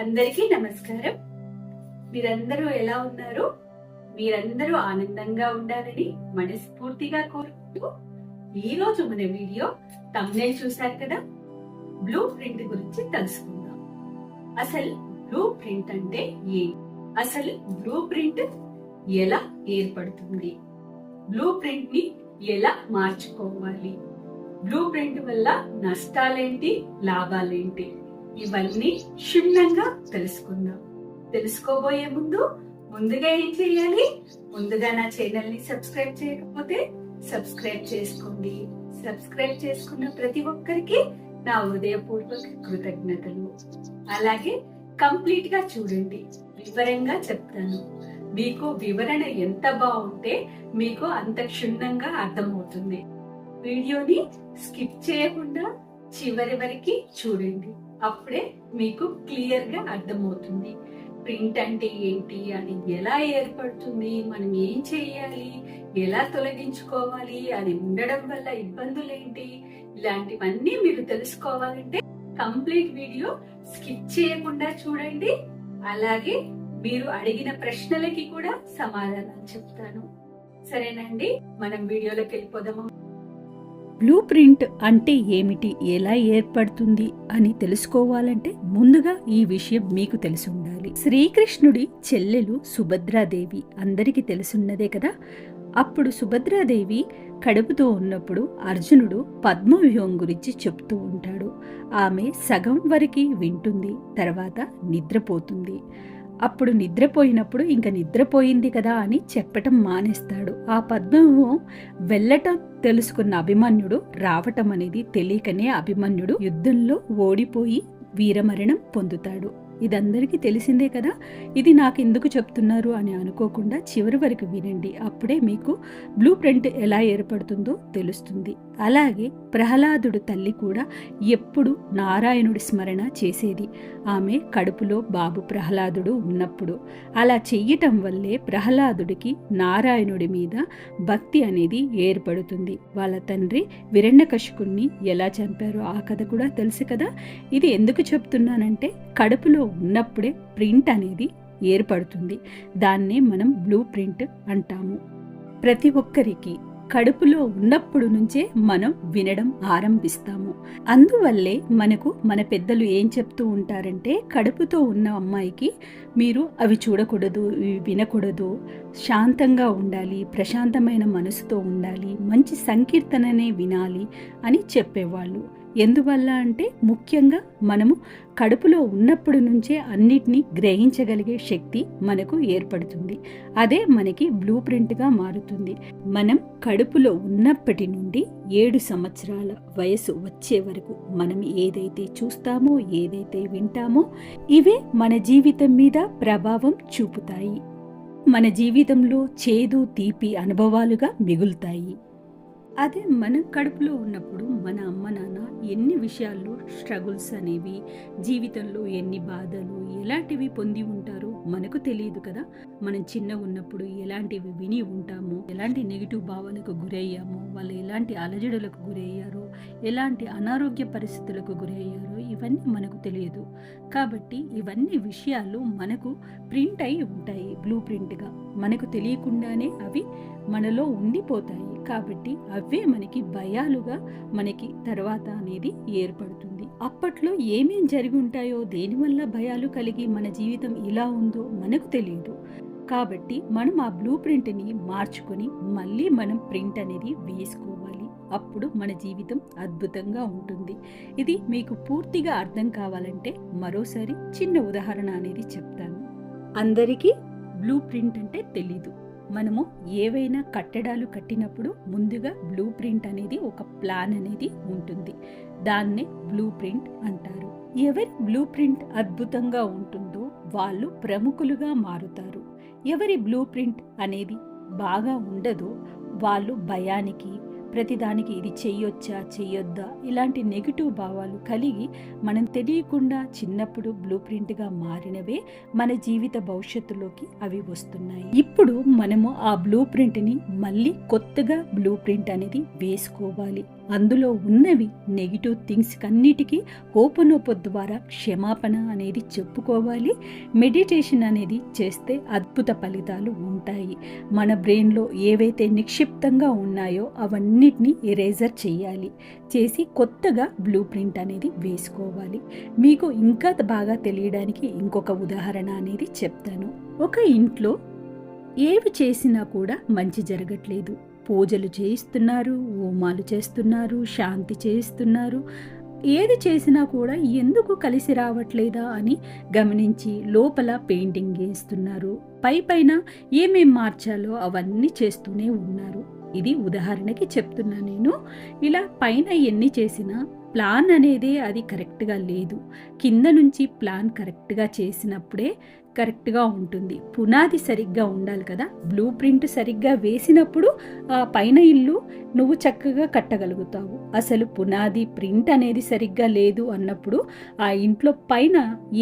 అందరికీ నమస్కారం. మీరందరూ ఎలా ఉన్నారు? మీరందరూ ఆనందంగా ఉండాలని మనస్ఫూర్తిగా కోరుకుంటూ ఈ రోజు మన వీడియో థంబ్నెయిల్ చూశారు కదా, బ్లూ ప్రింట్ గురించి తెలుసుకుందాం. అసలు బ్లూ ప్రింట్ అంటే ఏంటి? అసలు బ్లూ ప్రింట్ ఎలా ఏర్పడుతుంది? బ్లూ ప్రింట్ ని ఎలా మార్చుకోవాలి? బ్లూ ప్రింట్ వల్ల నష్టాలేంటి, లాభాలేంటి, ఇవన్నీ క్షుణ్ణంగా తెలుసుకుందాం. తెలుసుకోబోయే ముందుగా ఏం చేయాలి? ముందుగా నా ఛానల్ ని సబ్స్క్రైబ్ చేయకపోతే సబ్స్క్రైబ్ చేసుకోండి. సబ్స్క్రైబ్ చేసుకున్న ప్రతి ఒక్కరికి నా హృదయపూర్వక కృతజ్ఞతలు. అలాగే కంప్లీట్ గా చూడండి, వివరంగా చెప్తాను. మీకు వివరణ ఎంత బాగుంటే మీకు అంత క్షుణ్ణంగా అర్థమవుతుంది. వీడియోని స్కిప్ చేయకుండా చివరి వరకు చూడండి, అప్పుడే మీకు క్లియర్ గా అర్థమవుతుంది. ప్రింట్ అంటే ఏంటి, అది ఎలా ఏర్పడుతుంది, మనం ఏం చేయాలి, ఎలా తొలగించుకోవాలి, అది ఉండడం వల్ల ఇబ్బందులు ఏంటి, ఇలాంటివన్నీ మీరు తెలుసుకోవాలంటే కంప్లీట్ వీడియో స్కిప్ చేయకుండా చూడండి. అలాగే మీరు అడిగిన ప్రశ్నలకి కూడా సమాధానాలు చెప్తాను. సరేనండి, మనం వీడియోలోకి వెళ్ళిపోదాము. బ్లూ ప్రింట్ అంటే ఏమిటి, ఎలా ఏర్పడుతుంది అని తెలుసుకోవాలంటే ముందుగా ఈ విషయం మీకు తెలిసి ఉండాలి. శ్రీకృష్ణుడి చెల్లెలు సుభద్రాదేవి అందరికీ తెలుసున్నదే కదా. అప్పుడు సుభద్రాదేవి కడుపుతో ఉన్నప్పుడు అర్జునుడు పద్మవ్యూహం గురించి చెప్తూ ఉంటాడు. ఆమె సగం వరకు వింటుంది, తర్వాత నిద్రపోతుంది. అప్పుడు నిద్రపోయినప్పుడు ఇంకా నిద్రపోయింది కదా అని చెప్పటం మానేస్తాడు. ఆ పద్మవ్యూహం వెళ్ళటం తెలుసుకున్న అభిమన్యుడు రావటం అనేది తెలియకనే అభిమన్యుడు యుద్ధంలో ఓడిపోయి వీరమరణం పొందుతాడు. ఇదందరికీ తెలిసిందే కదా. ఇది నాకు ఎందుకు చెప్తున్నారు అని అనుకోకుండా చివరి వరకు వినండి, అప్పుడే మీకు బ్లూ ప్రింట్ ఎలా ఏర్పడుతుందో తెలుస్తుంది. అలాగే ప్రహ్లాదుడు తల్లి కూడా ఎప్పుడు నారాయణుడి స్మరణ చేసేది, ఆమె కడుపులో బాబు ప్రహ్లాదుడు ఉన్నప్పుడు. అలా చెయ్యటం వల్లే ప్రహ్లాదుడికి నారాయణుడి మీద భక్తి అనేది ఏర్పడుతుంది. వాళ్ళ తండ్రి హిరణ్యకశిపుణ్ణి ఎలా చంపారో ఆ కథ కూడా తెలుసు కదా. ఇది ఎందుకు చెప్తున్నానంటే కడుపులో ఉన్నప్పుడే ప్రింట్ అనేది ఏర్పడుతుంది. దాన్నే మనం బ్లూ ప్రింట్ అంటాము. ప్రతి ఒక్కరికి కడుపులో ఉన్నప్పుడు నుంచే మనం వినడం ఆరంభిస్తాము. అందువల్లే మనకు మన పెద్దలు ఏం చెప్తూ ఉంటారంటే, కడుపుతో ఉన్న అమ్మాయికి మీరు అవి చూడకూడదు, ఇవి వినకూడదు, శాంతంగా ఉండాలి, ప్రశాంతమైన మనసుతో ఉండాలి, మంచి సంకీర్తననే వినాలి అని చెప్పేవాళ్ళు. ఎందువల్ల అంటే ముఖ్యంగా మనము కడుపులో ఉన్నప్పుడు నుంచే అన్నిటినీ గ్రహించగలిగే శక్తి మనకు ఏర్పడుతుంది. అదే మనకి బ్లూ ప్రింట్గా మారుతుంది. మనం కడుపులో ఉన్నప్పటి నుండి 7 సంవత్సరాల వయసు వచ్చే వరకు మనం ఏదైతే చూస్తామో, ఏదైతే వింటామో ఇవే మన జీవితం మీద ప్రభావం చూపుతాయి. మన జీవితంలో చేదు తీపి అనుభవాలుగా మిగులుతాయి. అదే మనం కడుపులో ఉన్నప్పుడు మన అమ్మ నాన్న ఎన్ని విషయాల్లో స్ట్రగుల్స్ అనేవి, జీవితంలో ఎన్ని బాధలు ఎలాంటివి పొంది ఉంటారో మనకు తెలియదు కదా. మనం చిన్నగా ఉన్నప్పుడు ఎలాంటివి విని ఉంటామో, ఎలాంటి నెగిటివ్ భావాలకు గురయ్యామో, వాళ్ళు ఎలాంటి అలజడులకు గురయ్యారో, ఎలాంటి అనారోగ్య పరిస్థితులకు గురయ్యారో ఇవన్నీ మనకు తెలియదు. కాబట్టి ఇవన్నీ విషయాలు మనకు ప్రింట్ అయి ఉంటాయి బ్లూ ప్రింట్గా. మనకు తెలియకుండానే అవి మనలో ఉండిపోతాయి. కాబట్టి అవే మనకి భయాలుగా మనకి తర్వాత అనేది ఏర్పడుతుంది. అప్పట్లో ఏమేం జరిగి ఉంటాయో, దేనివల్ల భయాలు కలిగి మన జీవితం ఇలా ఉందో మనకు తెలియదు. కాబట్టి మనం ఆ బ్లూ ప్రింట్ని మార్చుకొని మళ్ళీ మనం ప్రింట్ అనేది వేసుకోవాలి. అప్పుడు మన జీవితం అద్భుతంగా ఉంటుంది. ఇది మీకు పూర్తిగా అర్థం కావాలంటే మరోసారి చిన్న ఉదాహరణ అనేది చెప్తాను. అందరికీ బ్లూ ప్రింట్ అంటే తెలీదు. మనము ఏవైనా కట్టడాలు కట్టినప్పుడు ముందుగా బ్లూ ప్రింట్ అనేది ఒక ప్లాన్ అనేది ఉంటుంది. దాన్నే బ్లూ ప్రింట్ అంటారు. ఎవరి బ్లూ ప్రింట్ అద్భుతంగా ఉంటుందో వాళ్ళు ప్రముఖులుగా మారుతారు. ఎవరి బ్లూ ప్రింట్ అనేది బాగా ఉండదో వాళ్ళు భయానికి, ప్రతిదానికి ఇది చెయ్యొచ్చా చెయ్యొద్దా ఇలాంటి నెగిటివ్ భావాలు కలిగి మనం తెలియకుండా చిన్నప్పుడు బ్లూ ప్రింట్గా మారినవే మన జీవిత భవిష్యత్తులోకి అవి వస్తున్నాయి. ఇప్పుడు మనము ఆ బ్లూ ప్రింట్ని మళ్ళీ కొత్తగా బ్లూ ప్రింట్ అనేది వేసుకోవాలి. అందులో ఉన్నవి నెగిటివ్ థింగ్స్ కన్నిటికీ హోపనోపో ద్వారా క్షమాపణ అనేది చెప్పుకోవాలి. మెడిటేషన్ అనేది చేస్తే అద్భుత ఫలితాలు ఉంటాయి. మన బ్రెయిన్లో ఏవైతే నిక్షిప్తంగా ఉన్నాయో అవన్నిటిని ఎరేజర్ చేయాలి. చేసి కొత్తగా బ్లూ ప్రింట్ అనేది వేసుకోవాలి. మీకు ఇంకా బాగా తెలియడానికి ఇంకొక ఉదాహరణ అనేది చెప్తాను. ఒక ఇంట్లో ఏవి చేసినా కూడా మంచి జరగట్లేదు. పూజలు చేయిస్తున్నారు, హోమాలు చేస్తున్నారు, శాంతి చేయిస్తున్నారు, ఏది చేసినా కూడా ఎందుకు కలిసి రావట్లేదా అని గమనించి లోపల పెయింటింగ్ వేస్తున్నారు. పైన ఏమేం మార్చాలో అవన్నీ చేస్తూనే ఉన్నారు. ఇది ఉదాహరణకి చెప్తున్నా నేను. ఇలా పైన ఎన్ని చేసినా ప్లాన్ అనేది అది కరెక్ట్గా లేదు. కింద నుంచి ప్లాన్ కరెక్ట్గా చేసినప్పుడే కరెక్ట్గా ఉంటుంది. పునాది సరిగ్గా ఉండాలి కదా. బ్లూ ప్రింట్ సరిగ్గా వేసినప్పుడు ఆ పైన ఇల్లు నువ్వు చక్కగా కట్టగలుగుతావు. అసలు పునాది ప్రింట్ అనేది సరిగ్గా లేదు అన్నప్పుడు ఆ ఇంట్లో పైన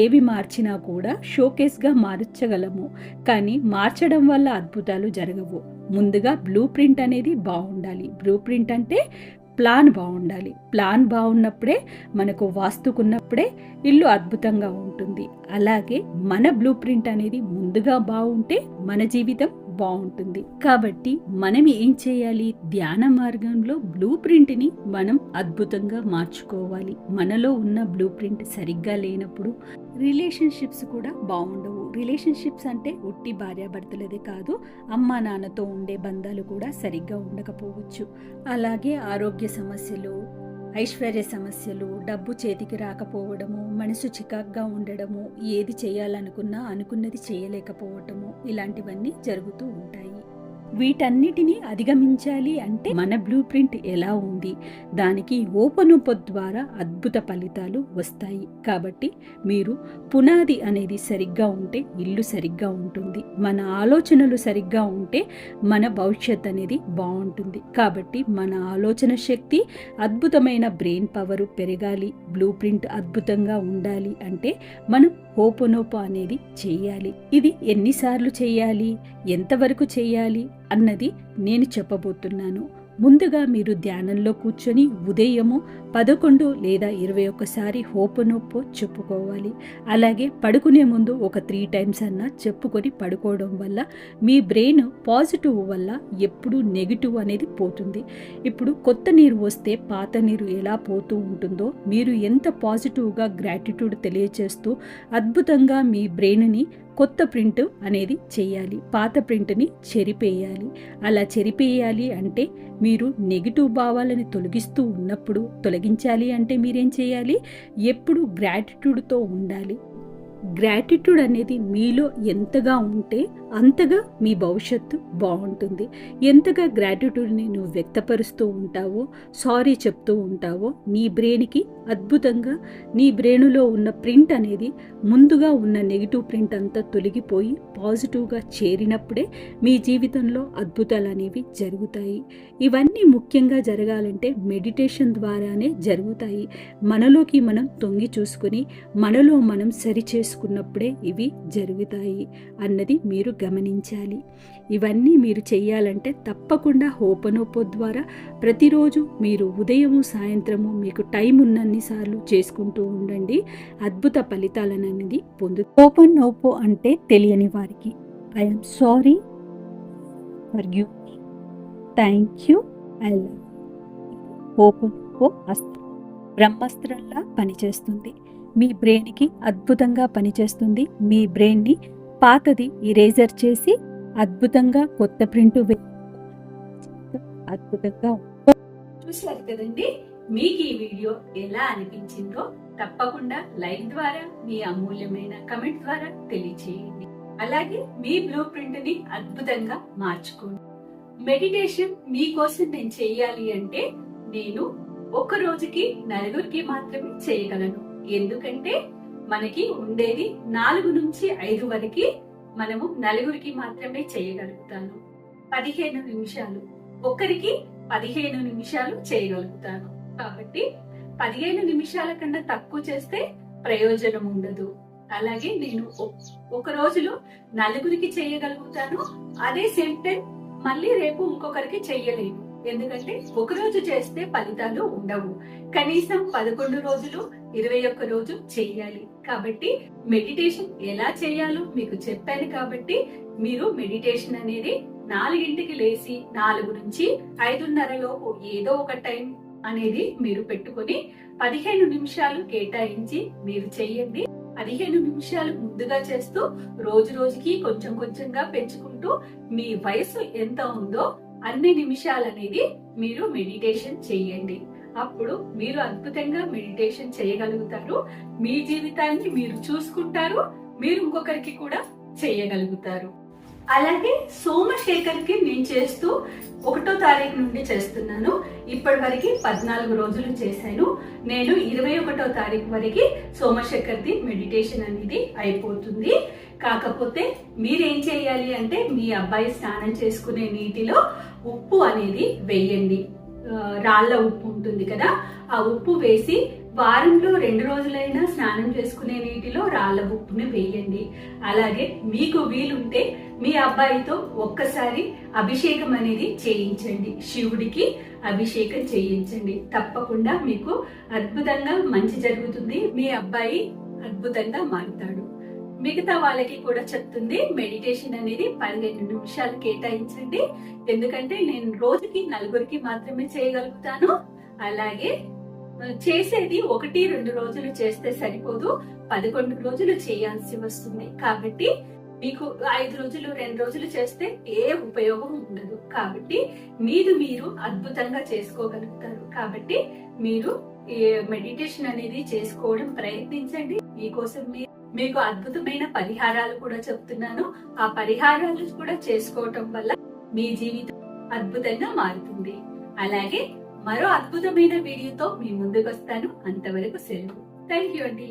ఏవి మార్చినా కూడా షోకేస్గా మార్చగలము, కానీ మార్చడం వల్ల అద్భుతాలు జరగవు. ముందుగా బ్లూ ప్రింట్ అనేది బాగుండాలి. బ్లూ ప్రింట్ అంటే ప్లాన్ బాగుండాలి. ప్లాన్ బాగున్నప్పుడే మనకు వాస్తుకున్నప్పుడే ఇల్లు అద్భుతంగా ఉంటుంది. అలాగే మన బ్లూ ప్రింట్ అనేది ముందుగా బాగుంటే మన జీవితం బాగుంటుంది. కాబట్టి మనం ఏం చేయాలి? ధ్యాన మార్గంలో బ్లూ ప్రింట్ని మనం అద్భుతంగా మార్చుకోవాలి. మనలో ఉన్న బ్లూ ప్రింట్ సరిగ్గా లేనప్పుడు రిలేషన్షిప్స్ కూడా బాగుండవు. రిలేషన్షిప్స్ అంటే ఒట్టి భార్యాభర్తలదే కాదు, అమ్మా నాన్నతో ఉండే బంధాలు కూడా సరిగ్గా ఉండకపోవచ్చు. అలాగే ఆరోగ్య సమస్యలు, ఐశ్వర్య సమస్యలు, డబ్బు చేతికి రాకపోవడము, మనసు చికాగ్గా ఉండడము, ఏది చేయాలనుకున్నా అనుకున్నది చేయలేకపోవటము, ఇలాంటివన్నీ జరుగుతూ ఉంటాయి. వీటన్నిటిని అధిగమించాలి అంటే మన బ్లూ ప్రింట్ ఎలా ఉంది, దానికి ఓపెనొప్ప ద్వారా అద్భుత ఫలితాలు వస్తాయి. కాబట్టి మీరు పునాది అనేది సరిగ్గా ఉంటే ఇల్లు సరిగ్గా ఉంటుంది. మన ఆలోచనలు సరిగ్గా ఉంటే మన భవిష్యత్ అనేది బాగుంటుంది. కాబట్టి మన ఆలోచన శక్తి, అద్భుతమైన బ్రెయిన్ పవర్ పెరగాలి. బ్లూ ప్రింట్ అద్భుతంగా ఉండాలి అంటే మనం హోపనోపో అనేది చేయాలి. ఇది ఎన్నిసార్లు చేయాలి, ఎంతవరకు చేయాలి అన్నది నేను చెప్పబోతున్నాను. ముందుగా మీరు ధ్యానంలో కూర్చొని ఉదయము 11 లేదా 21 సారి హోపనోపో చెప్పుకోవాలి. అలాగే పడుకునే ముందు ఒక 3 టైమ్స్ అన్నా చెప్పుకొని పడుకోవడం వల్ల మీ బ్రెయిన్ పాజిటివ్ వల్ల ఎప్పుడు నెగిటివ్ అనేది పోతుంది. ఇప్పుడు కొత్త నీరు వస్తే పాత నీరు ఎలా పోతూ ఉంటుందో మీరు ఎంత పాజిటివ్గా గ్రాటిట్యూడ్ తెలియచేస్తూ అద్భుతంగా మీ బ్రెయిన్ని కొత్త ప్రింట్ అనేది చేయాలి. పాత ప్రింట్ని చెరిపేయాలి. అలా చెరిపేయాలి అంటే మీరు నెగిటివ్ భావాలని తొలగించాలి అంటే మీరేం చేయాలి? ఎప్పుడు గ్రాటిట్యూడ్తో ఉండాలి. గ్రాటిట్యూడ్ అనేది మీలో ఎంతగా ఉంటే అంతగా మీ భవిష్యత్తు బాగుంటుంది. ఎంతగా గ్రాటిట్యూడ్ని నువ్వు వ్యక్తపరుస్తూ ఉంటావో, సారీ చెప్తూ ఉంటావో, నీ బ్రెయిన్కి అద్భుతంగా నీ బ్రెయిన్లో ఉన్న ప్రింట్ అనేది ముందుగా ఉన్న నెగిటివ్ ప్రింట్ అంతా తొలగిపోయి పాజిటివ్గా చేరినప్పుడే మీ జీవితంలో అద్భుతాలు అనేవి జరుగుతాయి. ఇవన్నీ ముఖ్యంగా జరగాలంటే మెడిటేషన్ ద్వారానే జరుగుతాయి. మనలోకి మనం తొంగి చూసుకుని మనలో మనం సరిచేసుకున్నప్పుడే ఇవి జరుగుతాయి అన్నది మీరు గమనించాలి. ఇవన్నీ మీరు చేయాలంటే తప్పకుండా హోపనోపో ద్వారా ప్రతిరోజు మీరు ఉదయము సాయంత్రము మీకు టైం ఉన్నన్ని సార్లు చేసుకుంటూ ఉండండి. అద్భుత ఫలితాలను అనేది హోపనోపో అంటే తెలియని వారికి I'm sorry, forgive me, thank you, I love. Hooponopono అస్త్రం బ్రహ్మాస్త్రంలా పనిచేస్తుంది. మీ బ్రెయిన్కి అద్భుతంగా పనిచేస్తుంది. మీ బ్రెయిన్ని పాతది ఇరేజర్ చేసి అద్భుతంగా కొత్త ప్రింట్ అద్భుతంగా. చూసారు కదండి, మీకు ఈ వీడియో ఎలా అనిపించిందో తప్పకుండా లైక్ ద్వారా, మీ అమూల్యమైన కమెంట్ ద్వారా తెలియచేయండి. అలాగే మీ బ్లూ ప్రింట్ ని అద్భుతంగా మార్చుకోండి. మెడిటేషన్ మీకోసం నేను చేయాలి అంటే నేను ఒక రోజుకి 4 మాత్రమే చేయగలను. ఎందుకంటే మనకి ఉండేది 4 నుంచి 5 వరకు, మనము 4 మాత్రమే చేయగలుగుతాను. 15 నిమిషాలు. ఒకరికి 15 నిమిషాలు చేయగలుగుతాను. కాబట్టి 15 నిమిషాల కన్నా తక్కువ చేస్తే ప్రయోజనం ఉండదు. అలాగే నేను ఒక రోజులో 4 చేయగలుగుతాను. అదే సేమ్ టైం మళ్ళీ రేపు ఇంకొకరికి చెయ్యలేను. ఎందుకంటే ఒక రోజు చేస్తే ఫలితాలు ఉండవు. కనీసం 11 రోజులు 21 రోజు చెయ్యాలి. కాబట్టి మెడిటేషన్ ఎలా చేయాలో మీకు చెప్పాను. కాబట్టి మీరు మెడిటేషన్ అనేది 4ంటికి లేచి 4 నుంచి 5:30 లోపు ఏదో ఒక టైం అనేది మీరు పెట్టుకొని 15 నిమిషాలు కేటాయించి మీరు చెయ్యండి. 15 నిమిషాలు ముందుగా చేస్తూ రోజు రోజుకి కొంచెం కొంచెంగా పెంచుకుంటూ మీ వయసు ఎంత ఉందో అన్ని నిమిషాలు అనేది మీరు మెడిటేషన్ చెయ్యండి. అప్పుడు మీరు అద్భుతంగా మెడిటేషన్ చేయగలుగుతారు. మీ జీవితాన్ని మీరు చూసుకుంటారు. మీరు ఇంకొకరికి కూడా చేయగలుగుతారు. అలాగే సోమశేఖర్ కి నేను చేస్తూ 1వ తారీఖు నుండి చేస్తున్నాను. ఇప్పటి వరకు 14 రోజులు చేశాను. నేను 21వ తారీఖు వరకు సోమశేఖర్ది మెడిటేషన్ అనేది అయిపోతుంది. కాకపోతే మీరేం చేయాలి అంటే మీ అబ్బాయి స్నానం చేసుకునే నీటిలో ఉప్పు అనేది వేయండి. రాళ్ళ ఉప్పు ఉంటుంది కదా, ఆ ఉప్పు వేసి వారంలో 2 రోజులైనా స్నానం చేసుకునే నీటిలో రాళ్ళ ఉప్పుని వేయండి. అలాగే మీకు వీలుంటే మీ అబ్బాయితో ఒక్కసారి అభిషేకం అనేది చేయించండి. శివుడికి అభిషేకం చేయించండి. తప్పకుండా మీకు అద్భుతంగా మంచి జరుగుతుంది. మీ అబ్బాయి అద్భుతంగా మారుతాడు. మిగతా వాళ్ళకి కూడా చెప్తుంది, మెడిటేషన్ అనేది 15 నిమిషాలు కేటాయించండి. ఎందుకంటే నేను రోజుకి 4 మాత్రమే చేయగలుగుతాను. అలాగే చేసేది 1-2 రోజులు చేస్తే సరిపోదు, 11 రోజులు చేయాల్సి వస్తుంది. కాబట్టి మీకు 5 రోజులు 2 రోజులు చేస్తే ఏ ఉపయోగం ఉండదు. కాబట్టి మీరు అద్భుతంగా చేసుకోగలుగుతారు. కాబట్టి మీరు మెడిటేషన్ అనేది చేసుకోవడం ప్రయత్నించండి. మీకోసం మీకు అద్భుతమైన పరిహారాలు కూడా చెప్తున్నాను. ఆ పరిహారాలు కూడా చేసుకోవటం వల్ల మీ జీవితం అద్భుతంగా మారుతుంది. అలాగే మరో అద్భుతమైన వీడియోతో మీ ముందుకు వస్తాను. అంతవరకు సెలవు. థ్యాంక్ యూ అండి.